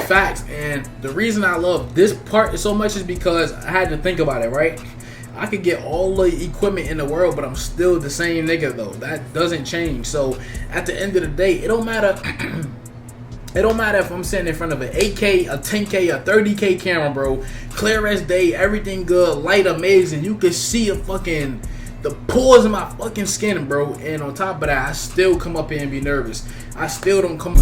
Facts. And the reason I love this part so much is because I had to think about it, right? I could get all the equipment in the world, but I'm still the same nigga though. That doesn't change. So at the end of the day, it don't matter. It don't matter if I'm sitting in front of an 8K, a 10K, a 30K camera, bro. Clear as day, everything good, light amazing. You can see the pores in my fucking skin, bro. And on top of that, I still come up here and be nervous. I still don't come.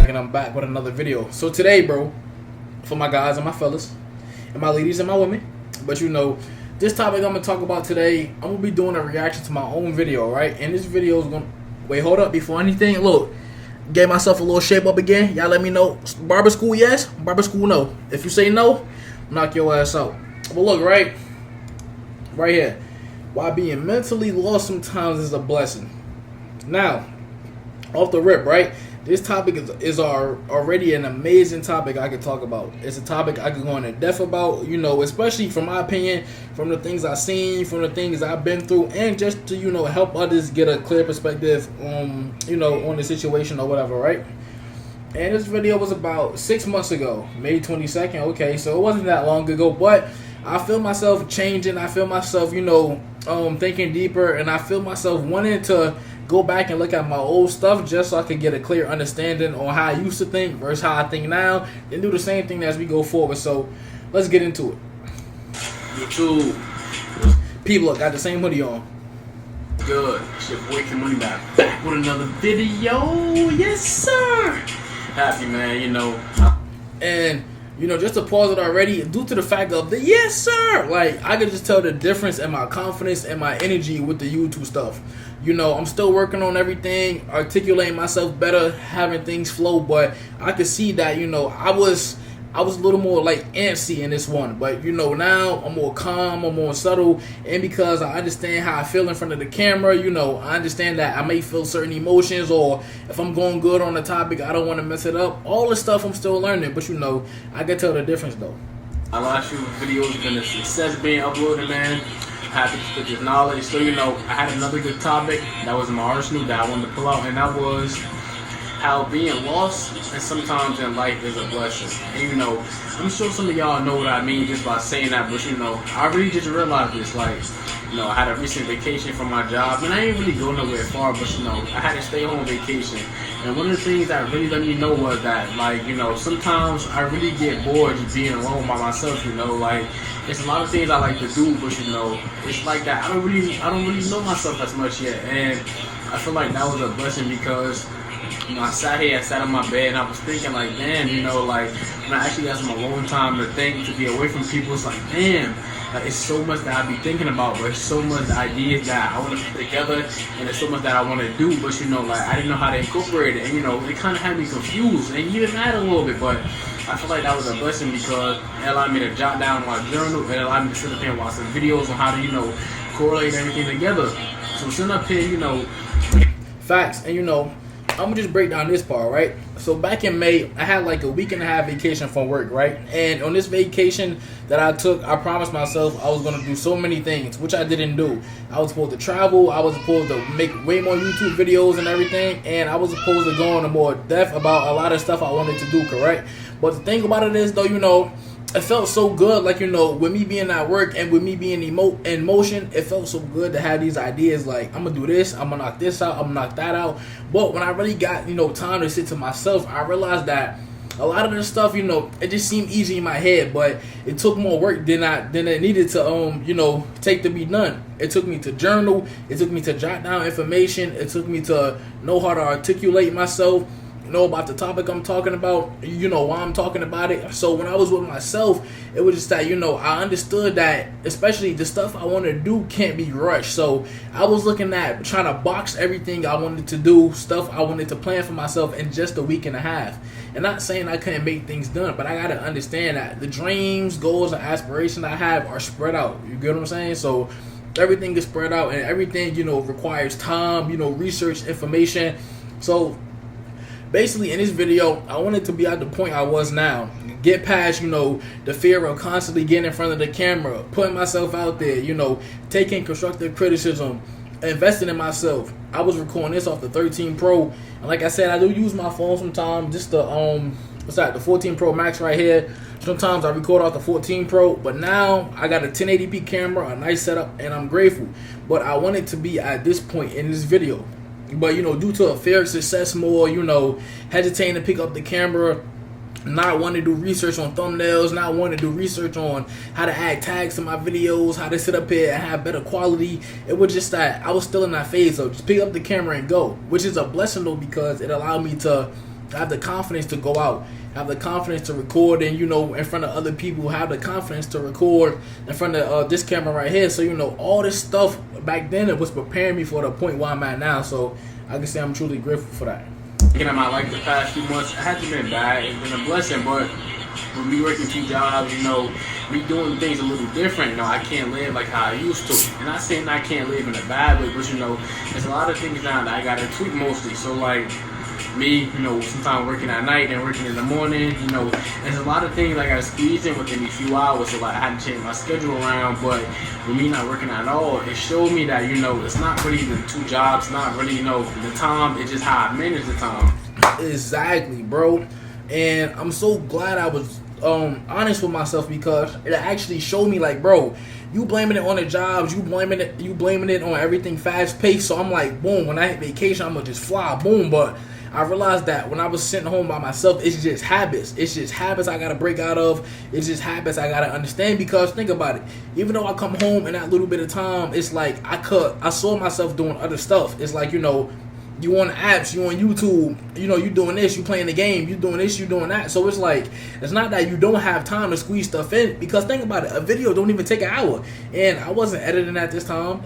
And I'm back with another video. So today, bro, for my guys and my fellas, and my ladies and my women, but you know, this topic I'm gonna talk about today, I'm gonna be doing a reaction to my own video, right? And this video is gonna wait. Hold up, before anything, look, gave myself a little shape up again. Y'all let me know. Barber school, yes. Barber school, no. If you say no, knock your ass out. But look, right here, why being mentally lost sometimes is a blessing. Now, off the rip, right? This topic is already an amazing topic I could talk about. It's a topic I could go into depth about, you know, especially from my opinion, from the things I've seen, from the things I've been through, and just to, you know, help others get a clear perspective, you know, on the situation or whatever, right? And this video was about 6 months ago, May 22nd. Okay, so it wasn't that long ago, but I feel myself changing. I feel myself, you know, thinking deeper, and I feel myself wanting to go back and look at my old stuff just so I could get a clear understanding on how I used to think versus how I think now, and do the same thing as we go forward. So let's get into it. YouTube. People, look, got the same hoodie on. Good. It's your boy K-Money back with another video. Yes, sir. Happy, man, you know. And you know, just to pause it already, due to the fact of the yes sir, like I could just tell the difference in my confidence and my energy with the YouTube stuff. You know, I'm still working on everything, articulating myself better, having things flow, but I could see that, you know, I was a little more like antsy in this one, but you know, now I'm more calm, I'm more subtle, and because I understand how I feel in front of the camera, you know, I understand that I may feel certain emotions, or if I'm going good on the topic, I don't want to mess it up. All this stuff I'm still learning, but you know, I can tell the difference though. My last few videos have been a success being uploaded, man. Happy to spit this knowledge. So, you know, I had another good topic that was in my arsenal that I wanted to pull out, and that was how being lost and sometimes in life is a blessing. And you know, I'm sure some of y'all know what I mean just by saying that, but you know, I really just realized this. Like, you know, I had a recent vacation from my job, and I didn't really go nowhere far, but you know, I had a stay home vacation. And one of the things that really let me know was that, like, you know, sometimes I really get bored just being alone by myself, you know, like, it's a lot of things I like to do, but you know, it's like that I don't really know myself as much yet. And I feel like that was a blessing because, you know, I sat on my bed, and I was thinking, like, damn, you know, like, when I actually had some alone time to think, to be away from people, it's like, damn, like, it's so much that I be thinking about, but it's so much ideas that I want to put together, and there's so much that I want to do, but, you know, like, I didn't know how to incorporate it, and, you know, it kind of had me confused, and even mad a little bit, but I feel like that was a blessing because it allowed me to jot down my journal, it allowed me to sit up here and watch some videos on how to, you know, correlate everything together. So sitting up here, you know. Facts, and you know, I'm gonna just break down this part, right? So back in May, I had like a week and a half vacation from work, right? And on this vacation that I took, I promised myself I was gonna do so many things, which I didn't do. I was supposed to travel, I was supposed to make way more YouTube videos and everything, and I was supposed to go into more depth about a lot of stuff I wanted to do, correct? But the thing about it is, though, you know, it felt so good, like, you know, with me being at work and with me being in motion, it felt so good to have these ideas like, I'm gonna do this, I'm gonna knock this out, I'm gonna knock that out. But when I really got, you know, time to sit to myself, I realized that a lot of this stuff, you know, it just seemed easy in my head, but it took more work than it needed to, you know, take to be done. It took me to journal, it took me to jot down information, it took me to know how to articulate myself, know about the topic I'm talking about, you know, why I'm talking about it. So when I was with myself, it was just that, you know, I understood that especially the stuff I want to do can't be rushed. So I was looking at trying to box everything I wanted to do, stuff I wanted to plan for myself in just a week and a half. And not saying I couldn't make things done, but I got to understand that the dreams, goals, and aspirations I have are spread out. You get what I'm saying? So everything is spread out, and everything, you know, requires time, you know, research, information. So basically, in this video, I wanted to be at the point I was now, get past, you know, the fear of constantly getting in front of the camera, putting myself out there, you know, taking constructive criticism, investing in myself. I was recording this off the 13 Pro, and like I said, I do use my phone sometimes. Just the the 14 Pro Max right here. Sometimes I record off the 14 Pro, but now I got a 1080p camera, a nice setup, and I'm grateful. But I wanted to be at this point in this video. But, you know, due to a fear of success more, you know, hesitating to pick up the camera, not wanting to do research on thumbnails, not wanting to do research on how to add tags to my videos, how to sit up here and have better quality. It was just that I was still in that phase of just pick up the camera and go, which is a blessing though, because it allowed me to have the confidence to go out, have the confidence to record, and, you know, in front of other people, have the confidence to record in front of this camera right here. So, you know, all this stuff back then, it was preparing me for the point where I'm at now. So I can say I'm truly grateful for that. Thinking about like the past few months, it hasn't been bad. It's been a blessing, but when we working 2 jobs, you know, we doing things a little different. You know, I can't live like how I used to. And not saying I can't live in a bad way, but, you know, there's a lot of things now that I gotta tweak mostly. So like me, you know, sometimes working at night and working in the morning, you know, there's a lot of things I gotta squeeze in within these few hours. So like I had to change my schedule around, but with me not working at all, it showed me that, you know, it's not really the 2 jobs, not really, you know, the time, it's just how I manage the time. Exactly, bro. And I'm so glad I was honest with myself, because it actually showed me like, bro, you blaming it on the jobs, you blaming it on everything fast paced. So I'm like, boom, when I hit vacation, I'm gonna just fly, boom. But I realized that when I was sitting home by myself, it's just habits. It's just habits I gotta break out of. It's just habits I gotta understand, because think about it. Even though I come home in that little bit of time, it's like I saw myself doing other stuff. It's like, you know, you on apps, you on YouTube, you know, you doing this, you playing the game, you doing this, you doing that. So it's like, it's not that you don't have time to squeeze stuff in, because think about it, a video don't even take an hour, and I wasn't editing at this time.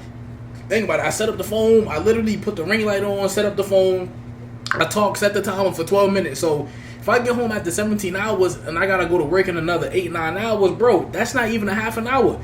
Think about it, I set up the phone, I literally put the ring light on, set up the phone, I set the timer for 12 minutes. So if I get home after 17 hours and I gotta go to work in another 8-9 hours, bro, that's not even a half an hour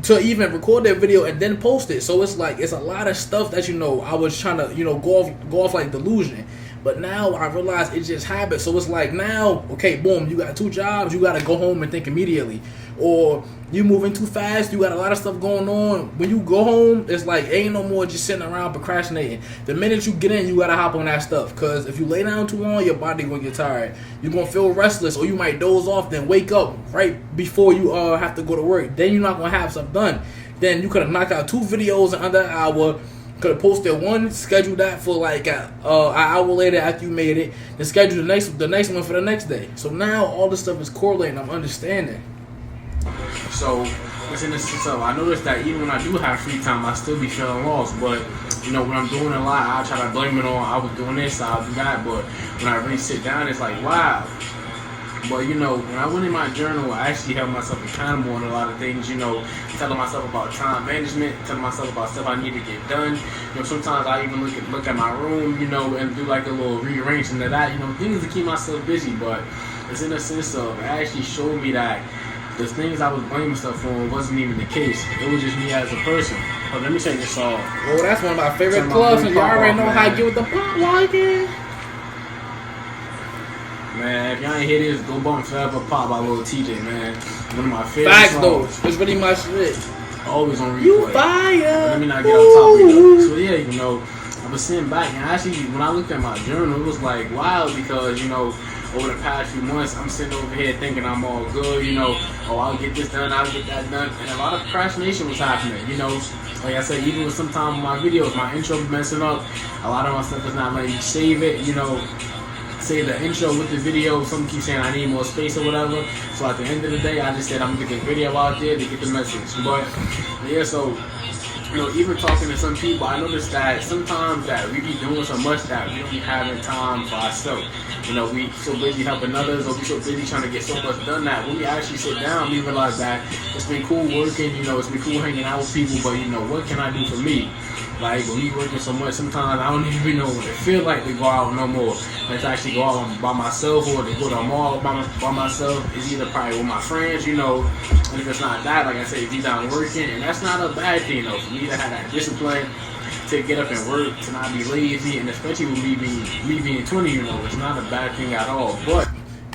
to even record that video and then post it. So it's like, it's a lot of stuff that, you know, I was trying to, you know, go off like delusion. But now I realize it's just habit. So it's like, now, okay, boom, you got 2 jobs, you gotta go home and think immediately. Or you moving too fast, you got a lot of stuff going on. When you go home, it's like, ain't no more just sitting around procrastinating. The minute you get in, you gotta hop on that stuff. Cause if you lay down too long, your body gonna get tired. You're gonna feel restless, or you might doze off, then wake up right before you have to go to work. Then you're not gonna have stuff done. Then you could have knocked out 2 videos in under an hour. Could have posted one, scheduled that for like an hour later after you made it, then schedule the next one for the next day. So now all this stuff is correlating. I'm understanding. So it's in the sense of, I noticed that even when I do have free time, I still be feeling lost. But, you know, when I'm doing a lot, I try to blame it on I was doing this, I'll do that. But when I really sit down, it's like, wow. But, you know, when I went in my journal, I actually held myself accountable on a lot of things, you know, telling myself about time management, telling myself about stuff I need to get done. You know, sometimes I even look at my room, you know, and do like a little rearrangement of that, you know, things to keep myself busy. But it's in a sense of, it actually showed me that the things I was blaming stuff on wasn't even the case. It was just me as a person. But let me take this off. Oh, that's one of my favorite clubs, and you already know how I get with the pop liking. Man, if y'all ain't hear this, go bump Forever Pop by Lil TJ, man. One of my favorite Facts songs. though, it's really my shit. Always on replay. You fire. Let me not get on top of it. So yeah, you know, I was sitting back, and actually when I looked at my journal, it was like wild, because, you know, over the past few months, I'm sitting over here thinking I'm all good, you know, oh, I'll get this done, I'll get that done, and a lot of procrastination was happening, you know. Like I said, even with sometimes with my videos, my intro was messing up, a lot of my stuff is not letting you save it, you know, say the intro with the video, some keep saying I need more space or whatever, so at the end of the day, I just said I'm gonna get the video out there to get the message. But yeah, so, you know, even talking to some people, I noticed that sometimes that we be doing so much that we don't be having time for ourselves. You know, we so busy helping others, or we so busy trying to get so much done that when we actually sit down, we realize that it's been cool working, you know, it's been cool hanging out with people, but, you know, what can I do for me? Like, when we working so much, sometimes I don't even know what it feels like to go out no more. Let's actually go out by myself, or to go to a mall by myself. It's either probably with my friends, you know, and if it's not that, like I said, if you're not working, and that's not a bad thing, though, for me to have that discipline, to get up and work, to not be lazy, and especially with me being 20, you know, it's not a bad thing at all. But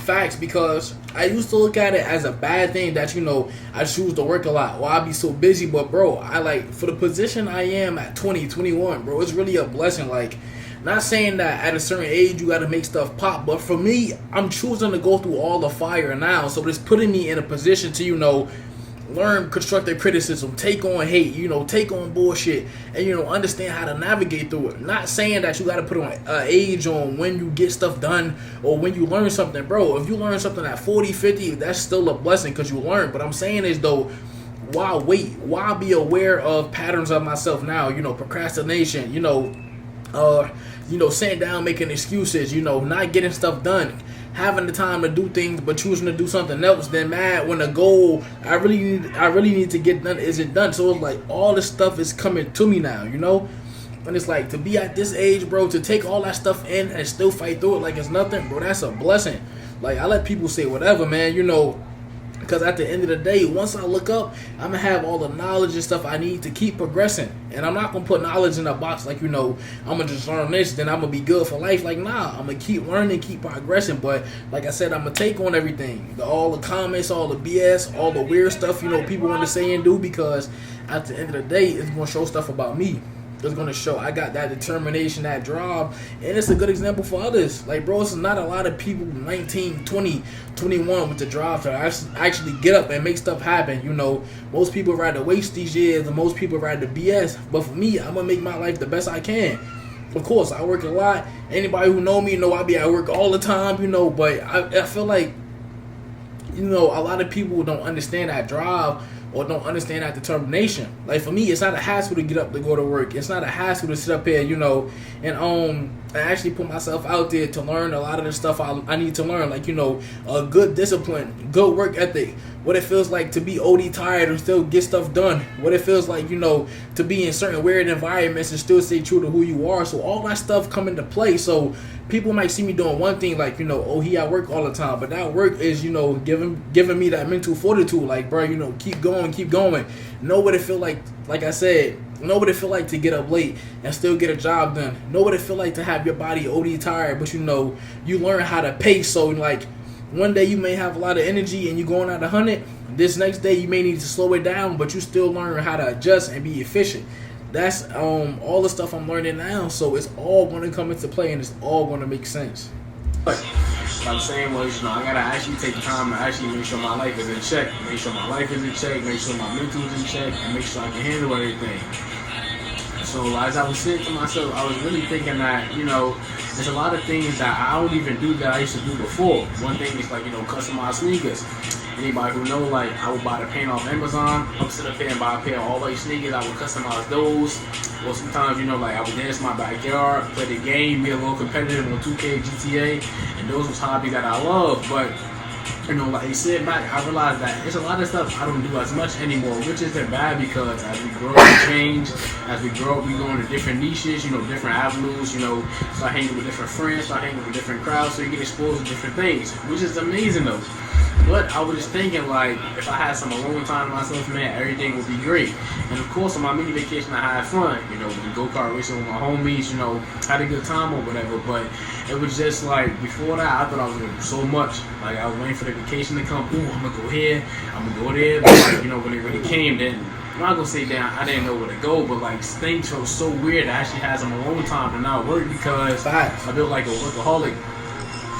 Facts, because I used to look at it as a bad thing that, you know, I choose to work a lot or I be so busy. But bro, I like, for the position I am at 20, 21, bro, it's really a blessing. Like, not saying that at a certain age you gotta make stuff pop, but for me, I'm choosing to go through all the fire now. So it's putting me in a position to, you know, learn constructive criticism, take on hate, you know, take on bullshit, and, you know, understand how to navigate through it. Not saying that you got to put on age on when you get stuff done or when you learn something, bro. If you learn something at 40, 50, that's still a blessing because you learn. But I'm saying is, though, why wait? Why be aware of patterns of myself now? You know, procrastination, you know, sitting down making excuses, you know, not getting stuff done, having the time to do things but choosing to do something else, then mad when the goal I really need to get done isn't done. So it's like all this stuff is coming to me now, you know? And it's like, to be at this age, bro, to take all that stuff in and still fight through it like it's nothing, bro, that's a blessing. Like, I let people say whatever, man, you know, because at the end of the day, once I look up, I'm going to have all the knowledge and stuff I need to keep progressing. And I'm not going to put knowledge in a box like, you know, I'm going to just learn this, then I'm going to be good for life. Like, nah, I'm going to keep learning, keep progressing. But like I said, I'm going to take on everything. All the comments, all the BS, all the weird stuff, you know, people want to say and do, because at the end of the day, it's going to show stuff about me. It's going to show I got that determination, that drive, and it's a good example for others. Like, bro, it's not a lot of people 19, 20, 21 with the drive to actually get up and make stuff happen. You know, most people rather waste these years and most people rather BS. But for me, I'm going to make my life the best I can. Of course, I work a lot. Anybody who know me know I be at work all the time, you know, but I feel like, you know, a lot of people don't understand that drive or don't understand that determination. Like, for me, it's not a hassle to get up to go to work. It's not a hassle to sit up here, you know, and I actually put myself out there to learn a lot of the stuff I need to learn. Like, you know, a good discipline, good work ethic, what it feels like to be OD tired and still get stuff done, what it feels like, you know, to be in certain weird environments and still stay true to who you are. So all that stuff come into play. So people might see me doing one thing, like, you know, oh, he at work all the time, but that work is, you know, giving me that mental fortitude. Like, bro, you know, keep going. Know what it feel like I said, know what it feel like to get up late and still get a job done. Know what it feel like to have your body OD tired, but, you know, you learn how to pace. So, like, one day you may have a lot of energy and you're going at 100. This next day you may need to slow it down, but you still learn how to adjust and be efficient. That's all the stuff I'm learning now. So it's all going to come into play and it's all going to make sense. What I'm saying was, you know, I gotta actually take the time to actually make sure my life is in check, make sure my life is in check, make sure my mental is in check, and make sure I can handle everything. So as I was saying to myself, I was really thinking that, you know, there's a lot of things that I don't even do that I used to do before. One thing is, like, you know, customize sneakers. Anybody who know, like, I would buy the paint off Amazon. I would sit up here and buy a pair of all-white sneakers. I would customize those. Or sometimes, you know, like, I would dance in my backyard, play the game, be a little competitive on 2K, GTA, and those was hobbies that I love. But, you know, like, sitting back, I realized that there's a lot of stuff I don't do as much anymore, which isn't bad, because as we grow and change, as we grow up, we go into different niches, you know, different avenues, you know, start hanging with different friends, start hanging with different crowds, so you get exposed to different things, which is amazing, though. But I was just thinking, like, if I had some alone time to myself, man, everything would be great. And of course, on my mini vacation, I had fun. You know, the go-kart racing with my homies, you know, had a good time or whatever. But it was just like, before that, I thought I was going to do so much. Like, I was waiting for the vacation to come. Ooh, I'm going to go here, I'm going to go there. But, like, you know, when it really came, then I'm not going to say that I didn't know where to go. But, like, things were so weird to actually have some alone time to not work, because I feel like a workaholic,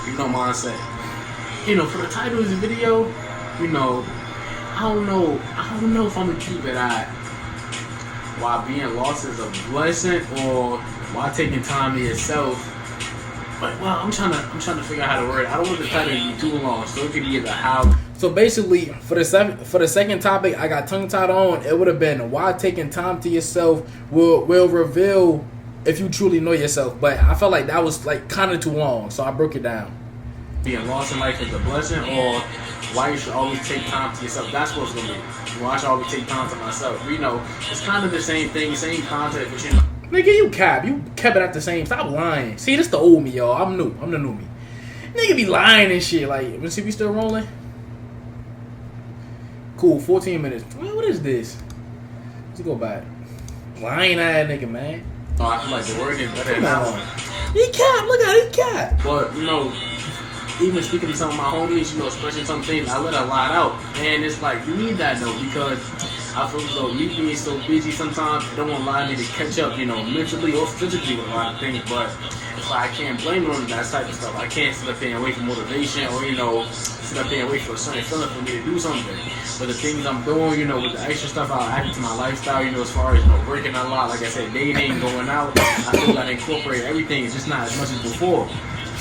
you know, mindset. You know, for the title of the video, you know, I don't know if I'm gonna keep it at why being lost is a blessing or why taking time to yourself. But, well, I'm trying to figure out how to word it. I don't want the title to be too long, so it could be either how. So basically, for the second topic, I got tongue tied on. It would have been why taking time to yourself will reveal if you truly know yourself. But I felt like that was, like, kind of too long, so I broke it down. Being lost in life is a blessing, or why you should always take time to yourself. That's what it's gonna be. Why I should always take time to myself. You know, it's kind of the same thing, same concept, but, you know. Nigga, you kept it at the same. Stop lying. See, this the old me, y'all. I'm the new me. Nigga be lying and shit. Like, let's see if we still rolling. Cool, 14 minutes. Man, what is this? Let's go back. Lying ass nigga, man. Oh, I feel like the word is better than that one. He cap. Look at it, he cap. But, you know, even speaking to some of my homies, you know, expressing some things, I let a lot out. And it's like, you need that though, because I feel as though me being so busy sometimes it don't allow me to catch up, you know, mentally or physically with a lot of things. But it's like I can't blame it on that type of stuff. I can't sit up here and wait for motivation, or, you know, sit up here and wait for a certain feeling for me to do something. But the things I'm doing, you know, with the extra stuff I'll add to my lifestyle, you know, as far as, you know, working a lot, like I said, dating, going out, I still gotta incorporate everything. It's just not as much as before.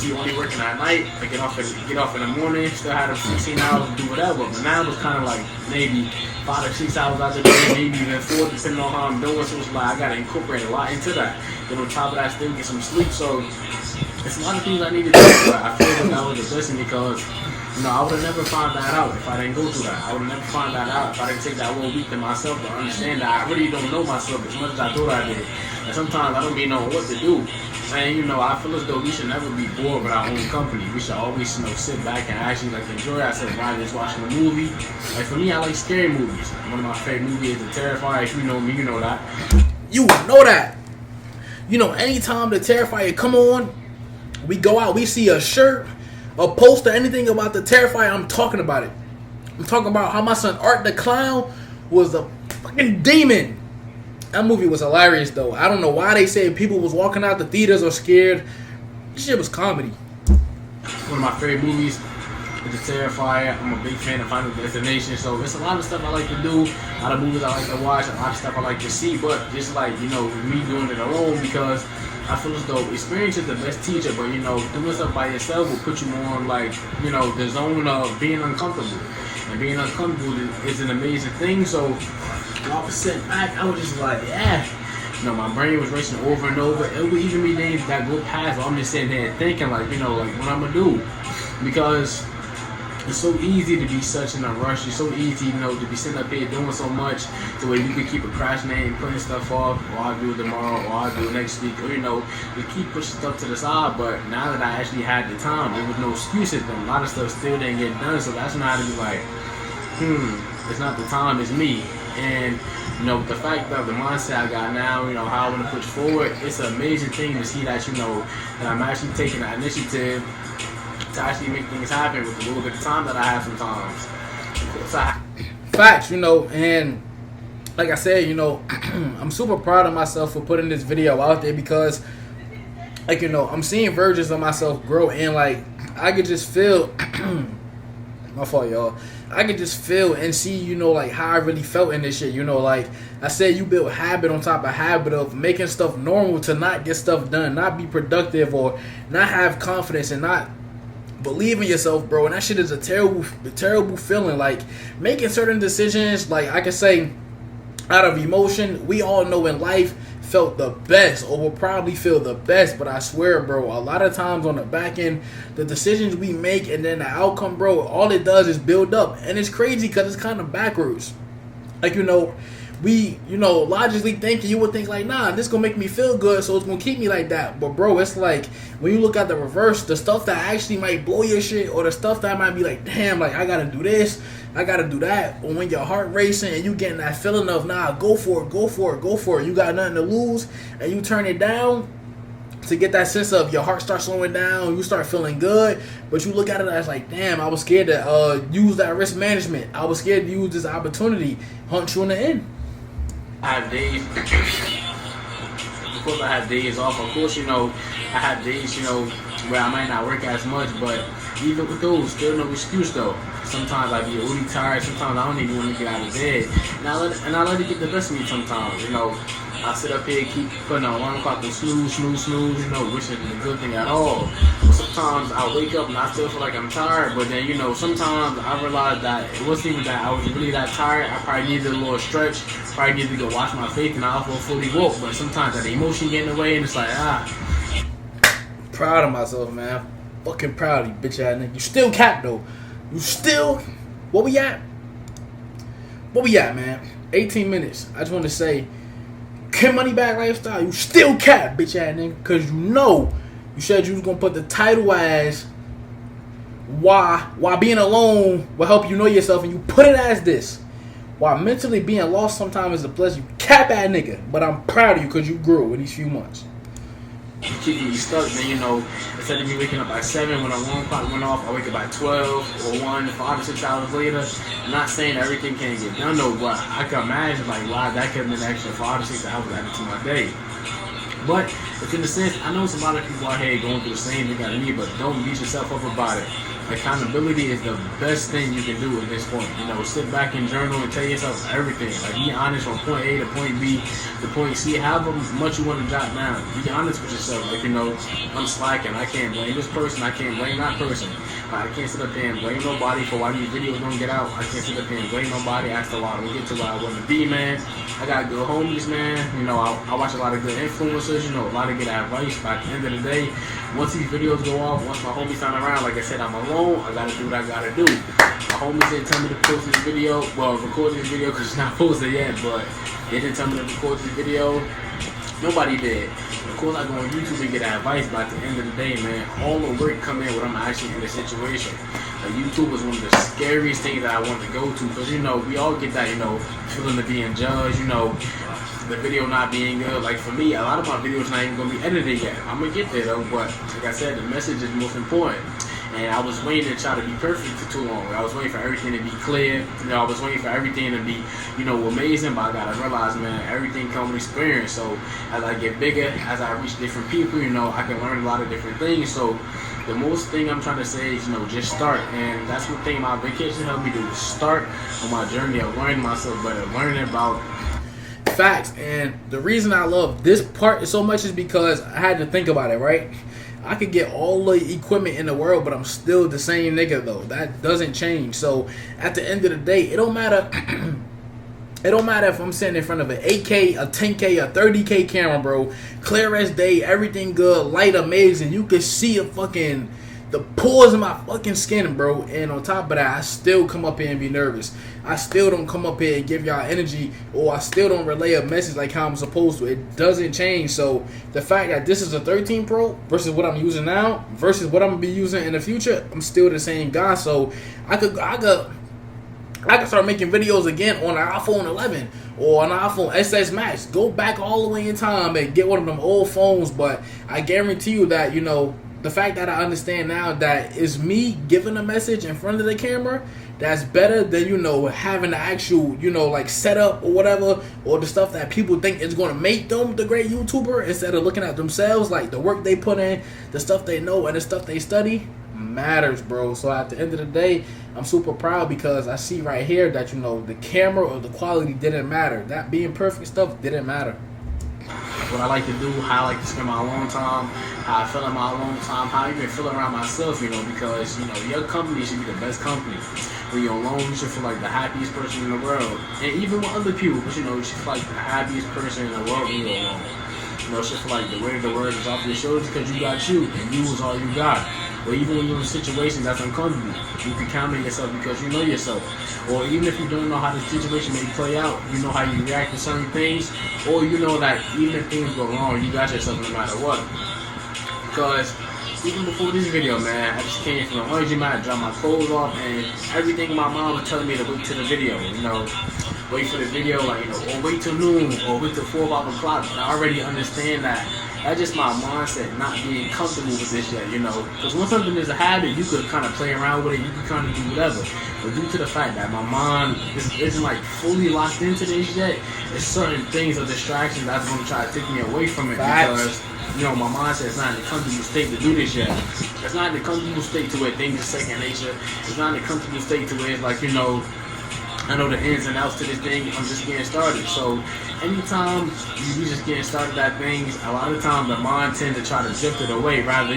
You only working at night, I get off in the morning, still had them 16 hours to do whatever. But now it's kind of like maybe 5 or 6 hours out the day, maybe even 4, depending on how I'm doing. So it's like I gotta incorporate a lot into that. Then on top of that, still get some sleep. So it's a lot of things I need to do. But I feel like that was a blessing because, you know, I would have never found that out if I didn't go through that. I would have never found that out if I didn't take that little week to myself to understand that I really don't know myself as much as I thought I did. And sometimes I don't be knowing what to do. And, you know, I feel as though we should never be bored with our own company. We should always, you know, sit back and actually, like, enjoy ourselves while just watching a movie. Like, for me, I like scary movies. One of my favorite movies is The Terrifier. If you know me, you know that. You know that. You know, anytime The Terrifier come on, we go out, we see a shirt, a poster, anything about The Terrifier, I'm talking about it. I'm talking about how my son Art the Clown was a fucking demon. That movie was hilarious, though. I don't know why they said people was walking out the theaters or scared. This shit was comedy. One of my favorite movies is The Terrifier. I'm a big fan of Final Destination, so there's a lot of stuff I like to do, a lot of movies I like to watch, a lot of stuff I like to see, but just like, you know, me doing it alone, because I feel as though experience is the best teacher, but, you know, doing stuff by yourself will put you more on, like, you know, the zone of being uncomfortable. And being uncomfortable is an amazing thing, so while I was sitting back, I was just like, yeah. You know, my brain was racing over and over. It would even be days that go past where I'm just sitting there thinking, like, you know, like, what I'm going to do. Because it's so easy to be such in a rush. It's so easy, you know, to be sitting up here doing so much to where you can keep procrastinating and putting stuff off. Or I'll do it tomorrow, or I'll do it next week. Or, you know, you keep pushing stuff to the side. But now that I actually had the time, there was no excuses. But a lot of stuff still didn't get done. So that's when I had to be like, it's not the time, it's me. And, you know, the fact that the mindset I got now, you know, how I want to push forward, it's an amazing thing to see that, you know, that I'm actually taking that initiative to actually make things happen with a little bit of time that I have sometimes. Facts, you know, and like I said, you know, I'm super proud of myself for putting this video out there because, like, you know, I'm seeing versions of myself grow, and, like, I could just feel, my fault, y'all. I could just feel and see, you know, like, how I really felt in this shit. You know, like I said, you build habit on top of habit of making stuff normal to not get stuff done, not be productive, or not have confidence and not believe in yourself, bro. And that shit is a terrible feeling. Like, making certain decisions, like, I can say, out of emotion, we all know in life felt the best or will probably feel the best, but I swear, bro, a lot of times on the back end, the decisions we make and then the outcome, bro, all it does is build up. And it's crazy because it's kind of backwards. Like, you know, we, you know, logically thinking, you would think like, nah, this gonna make me feel good, so it's gonna keep me like that. But, bro, it's like, when you look at the reverse, the stuff that actually might blow your shit, or the stuff that might be like, damn, like, I gotta do this, I gotta do that. Or when your heart racing and you getting that feeling of, nah, go for it, you got nothing to lose, and you turn it down to get that sense of your heart starts slowing down, you start feeling good, but you look at it as like, damn, I was scared to use that risk management, I was scared to use this opportunity, hunt you in the end. I have days, of course I have days off, of course, you know, I have days, you know, where I might not work as much, but even with those, still no excuse though. Sometimes I be really tired, sometimes I don't even want to get out of bed, and I let it get the best of me sometimes, you know. I sit up here, keep putting on 1 o'clock and snooze, you know, which isn't a good thing at all. But sometimes I wake up and I still feel like I'm tired, but then, you know, sometimes I realize that it wasn't even that I was really that tired. I probably needed a little stretch, probably needed to go wash my face, and I'll feel fully woke. But sometimes that emotion getting in the way, and it's like, Proud of myself, man. Fucking proud of you, bitch ass nigga. You still cap though. You still, where we at, man? 18 minutes. I just want to say, Get Money Bag Lifestyle, you still cap, bitch ass nigga. Cause you know, you said you was gonna put the title as why being alone will help you know yourself, and you put it as this. While mentally being lost sometimes is a blessing. You cap ass nigga. But I'm proud of you cause you grew in these few months. keeping me stuck, then instead of me waking up at 7 when alarm clock went off, I wake up at 12 or 1, 5 or 6 hours later. I'm not saying everything can't get done though, but I can imagine like why that could have been an extra 5 or 6 hours added to my day. But if in a sense, I know there's a lot of people out here going through the same thing as me, but don't beat yourself up about it. Accountability is the best thing you can do at this point. Sit back and journal and tell yourself everything. Like, be honest from point A to point B to point C. However much you want to jot down. Be honest with yourself. Like, I'm slacking. I can't blame this person. I can't blame that person. I can't sit up there and blame nobody for why these videos don't get out. I can't sit up there and blame nobody as to why I don't get to where I want to be, man. I got good homies, man. I watch a lot of good influencers, a lot of good advice. But at the end of the day, once these videos go off, once my homies turn around, like I said, I'm alone. I gotta do what I gotta do. My homies didn't tell me to post this video. Well, record this video because it's not posted yet, but they didn't tell me to record this video. Nobody did. Of course, I go on YouTube and get advice, but at the end of the day, man, all the work come in when I'm actually in the situation. YouTube was one of the scariest things that I wanted to go to because, we all get that, feeling of being judged, the video not being good. Like for me, a lot of my videos not even going to be edited yet. I'm going to get there though, but like I said, the message is most important. And I was waiting to try to be perfect for too long. I was waiting for everything to be clear. I was waiting for everything to be, amazing. But I gotta realize, man, everything comes with experience. So as I get bigger, as I reach different people, I can learn a lot of different things. So the most thing I'm trying to say is, just start. And that's one thing my vacation helped me do, start on my journey of learning myself better, learning about facts. And the reason I love this part so much is because I had to think about it, right? I could get all the equipment in the world, but I'm still the same nigga though. That doesn't change. So at the end of the day, it don't matter. It don't matter if I'm sitting in front of an 8K, a 10K, a 30K camera, bro. Clear as day, everything good, light amazing. You can see the pores in my fucking skin, bro. And on top of that, I still come up here and be nervous. I still don't come up here and give y'all energy, or I still don't relay a message like how I'm supposed to. It doesn't change. So the fact that this is a 13 Pro versus what I'm using now versus what I'm gonna be using in the future, I'm still the same guy. So I could start making videos again on an iPhone 11 or an iPhone XS Max. Go back all the way in time and get one of them old phones. But I guarantee you that, the fact that I understand now that it's me giving a message in front of the camera, that's better than, having the actual, like setup or whatever, or the stuff that people think is going to make them the great YouTuber instead of looking at themselves, like the work they put in, the stuff they know, and the stuff they study matters, bro. So at the end of the day, I'm super proud because I see right here that, the camera or the quality didn't matter. That being perfect stuff didn't matter. What I like to do, how I like to spend my alone time, how I feel in my alone time, how I even feel around myself, because, your company should be the best company. When you're alone, you should feel like the happiest person in the world. And even with other people, but, you should feel like the happiest person in the world when you're alone. It should feel like the weight of the world is off your shoulders because you got you, and you is all you got. Or even when you're in a situation that's uncomfortable, you can count on yourself because you know yourself. Or even if you don't know how the situation may play out, you know how you react to certain things, or you know that even if things go wrong, you got yourself no matter what. Because even before this video, man, I just came from a laundry mat, dropped my clothes off, and everything my mom was telling me to wait till the video, wait for the video, or wait till noon, or wait till 4 or 5 o'clock. I already understand that. That's just my mindset, not being comfortable with this yet, Because when something is a habit, you could kind of play around with it, you could kind of do whatever. But due to the fact that my mind isn't like fully locked into this yet, there's certain things or distractions that's going to try to take me away from it. Because, my mindset is not in the comfortable state to do this yet. It's not in the comfortable state to where things are second nature. It's not in the comfortable state to where it's like, I know the ins and outs to this thing. I'm just getting started. So anytime you just getting started at things, a lot of times the mind tends to try to drift it away. Rather,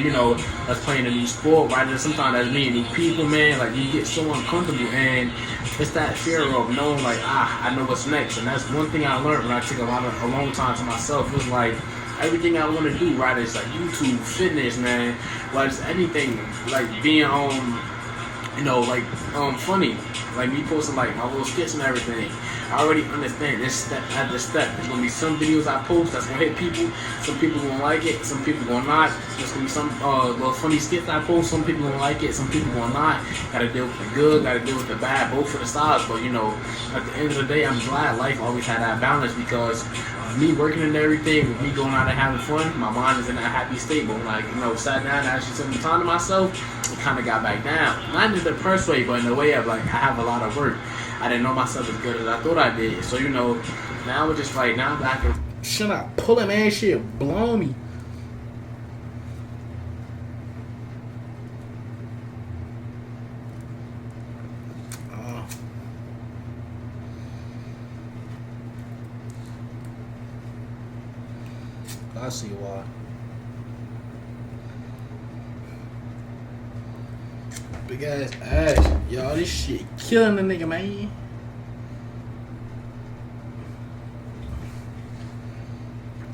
us playing a new sport. Rather than sometimes that's meeting new people, man. Like you get so uncomfortable, and it's that fear of knowing, like, I know what's next. And that's one thing I learned when I took a long time to myself. It was like everything I want to do, right? It's like YouTube, fitness, man. Like it's anything, like being funny. Like me posting like my little skits and everything. I already understand this step after step. There's gonna be some videos I post that's gonna hit people. Some people gonna like it. Some people gonna not. There's gonna be some little funny skits I post. Some people gonna like it. Some people gonna not. Gotta deal with the good. Gotta deal with the bad. Both for the sides. But you know, at the end of the day, I'm glad life always had that balance because me working and everything, with me going out and having fun, my mind is in that happy state. But when I, sat down and actually took the time to myself, it kind of got back down. Not in the depressed way, but in the way of like I have a lot of work. I didn't know myself as good as I thought I did. So now we're just like now I'm back. Shut up, pulling man, shit, blow me. I see why. Big ass. Y'all, this shit killing the nigga, man.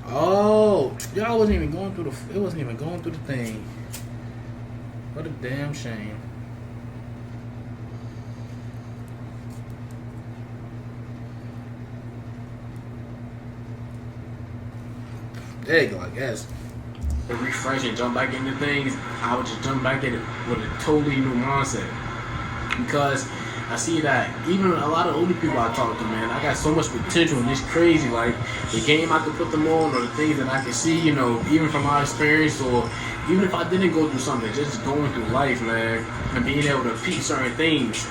Oh, y'all wasn't even going through it wasn't even going through the thing. What a damn shame. There you go, I guess. To refresh and jump back into things, I would just jump back in it with a totally new mindset. Because I see that even a lot of older people I talk to, man, I got so much potential and it's crazy. Like the game I could put them on or the things that I can see, even from my experience or even if I didn't go through something, just going through life, man, and being able to peep certain things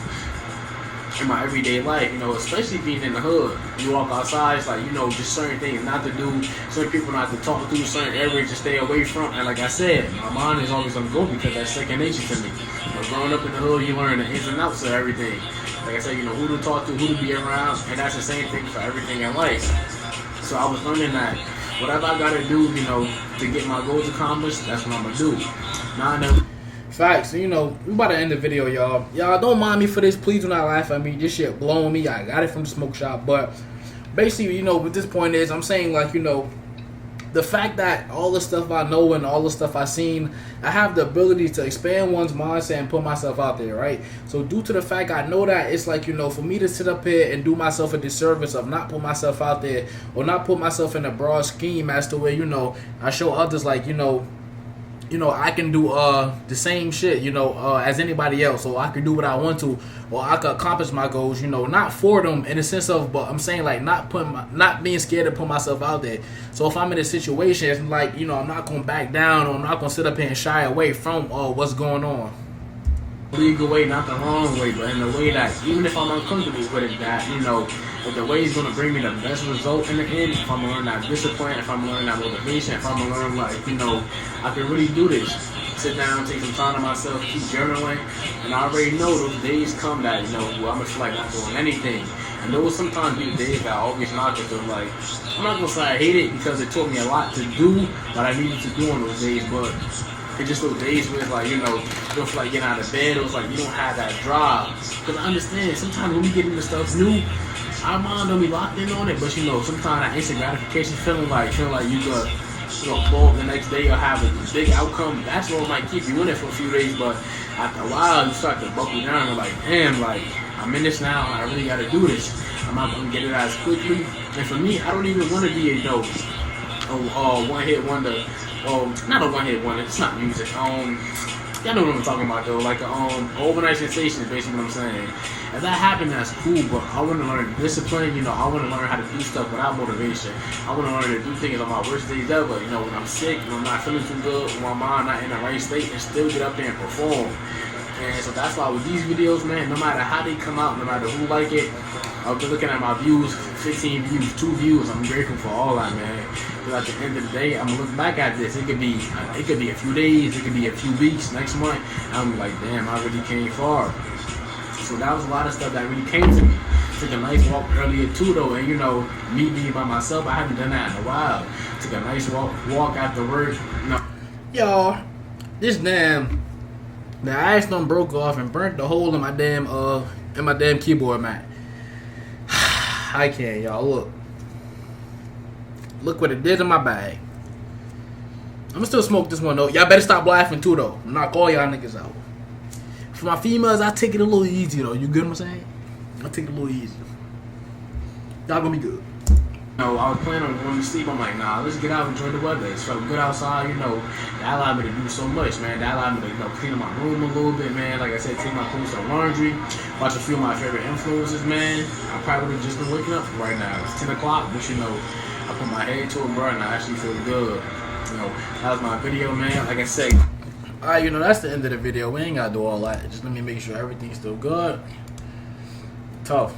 in my everyday life, especially being in the hood. You walk outside, it's like, just certain things not to do, certain people not to talk to, certain areas to stay away from. And like I said, my mind is always on the go because that's second nature to me. Growing up in the hood, you learn the ins and outs of everything. Like I said, who to talk to, who to be around, and that's the same thing for everything in life. So I was learning that whatever I gotta do, to get my goals accomplished, that's what I'm gonna do. Now I know. Facts. We about to end the video, y'all. Y'all don't mind me for this. Please do not laugh at me. This shit blowing me. I got it from the smoke shop. But basically, what this point is, I'm saying, like, the fact that all the stuff I know and all the stuff I've seen, I have the ability to expand one's mindset and put myself out there, right? So due to the fact I know that, it's like, for me to sit up here and do myself a disservice of not put myself out there or not put myself in a broad scheme as to where, I show others, like, I can do the same shit, as anybody else, or I can do what I want to, or I can accomplish my goals, not for them in the sense of, but I'm saying like not being scared to put myself out there. So if I'm in a situation, it's like, I'm not gonna back down, or I'm not gonna sit up here and shy away from what's going on. Legal way, not the wrong way, but in the way that even if I'm uncomfortable with it, that if the way is gonna bring me the best result in the end, if I'm gonna learn that discipline, if I'm gonna learn that motivation, if I'm gonna learn I can really do this. Sit down, take some time to myself, keep journaling, and I already know those days come that where I'm gonna feel like not doing anything. And there will sometimes be days that I always knock it, like I'm not gonna say I hate it because it taught me a lot to do what I needed to do on those days, but it's just those days where it's like, you don't feel like getting out of bed. It was like you don't have that drive. Because I understand, sometimes when we get into stuff new, our mind don't be locked in on it. But sometimes that instant gratification feeling like you could blow up the next day or have a big outcome. That's what might keep you in it for a few days. But after a while, you start to buckle down and like, damn, like I'm in this now and I really got to do this. I'm not going to get it as quickly. And for me, I don't even want to be a one-hit wonder. Not a one-hit wonder. It's not music. Y'all know what I'm talking about though. Like overnight sensation is basically what I'm saying. If that happened, that's cool. But I want to learn discipline. I want to learn how to do stuff without motivation. I want to learn to do things on my worst days ever. When I'm sick, when I'm not feeling too good, when my mind not in the right state, and still get up there and perform. And so that's why with these videos, man, no matter how they come out, no matter who like it, I'll be looking at my views, 15 views, 2 views. I'm grateful for all that, man. Because at the end of the day, I'm gonna look back at this. It could be a few days, it could be a few weeks, next month. And I'm like, damn, I really came far. So that was a lot of stuff that really came to me. Took a nice walk earlier too, though, and me being by myself, I haven't done that in a while. Took a nice walk after work. Y'all, the ice done broke off and burnt the hole in my damn keyboard, man. I can't, y'all. Look what it did in my bag. I'ma still smoke this one though. Y'all better stop laughing too though. Knock all y'all niggas out. For my females, I take it a little easy though. You get what I'm saying? I take it a little easy. Y'all gonna be good. No, I was planning on going to sleep. I'm like, nah, let's get out and enjoy the weather. It's so good outside, you know. That allowed me to do so much, man. That allowed me to, you know, clean up my room a little bit, man. Like I said, take my clothes to the laundry, watch a few of my favorite influencers, man. I probably would have just been waking up right now. It's 10 o'clock, but you know, I put my head to it, bro, and I actually feel good. You know, that was my video, man. Like I said. Alright, you know, that's the end of the video. We ain't gotta do all that. Just let me make sure everything's still good. Tough.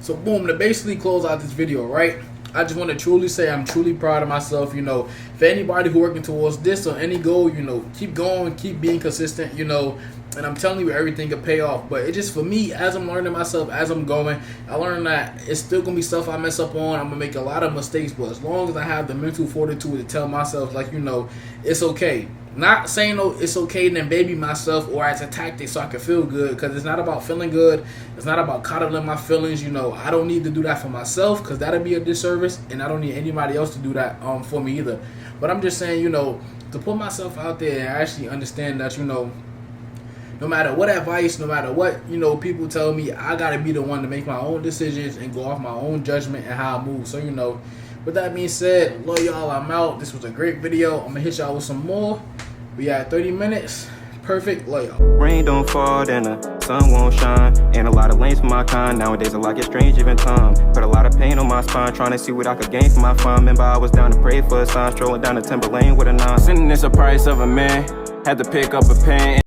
So boom, to basically close out this video, right? I just want to truly say I'm truly proud of myself, you know. For anybody who working towards this or any goal, you know, keep going, keep being consistent, you know. And I'm telling you, everything can pay off. But it just, for me, as I'm learning myself, as I'm going, I learned that it's still going to be stuff I mess up on. I'm going to make a lot of mistakes. But as long as I have the mental fortitude to tell myself, like, you know, it's okay. Not saying, oh, it's okay and then baby myself or as a tactic so I can feel good. Because it's not about feeling good. It's not about coddling my feelings. You know, I don't need to do that for myself because that'll be a disservice. And I don't need anybody else to do that for me either. But I'm just saying, you know, to put myself out there and actually understand that, you know, no matter what advice, no matter what, you know, people tell me, I got to be the one to make my own decisions and go off my own judgment and how I move. So, you know, with that being said, love y'all, I'm out. This was a great video. I'm going to hit y'all with some more. We at 30 minutes. Perfect. Love y'all. Rain don't fall, then the sun won't shine. And a lot of lanes for my kind. Nowadays a lot get strange even time. Put a lot of pain on my spine, trying to see what I could gain from my fun. Remember I was down to pray for a sign, strolling down the Timber Lane with a 9. Sending this a price of a man. Had to pick up a pen.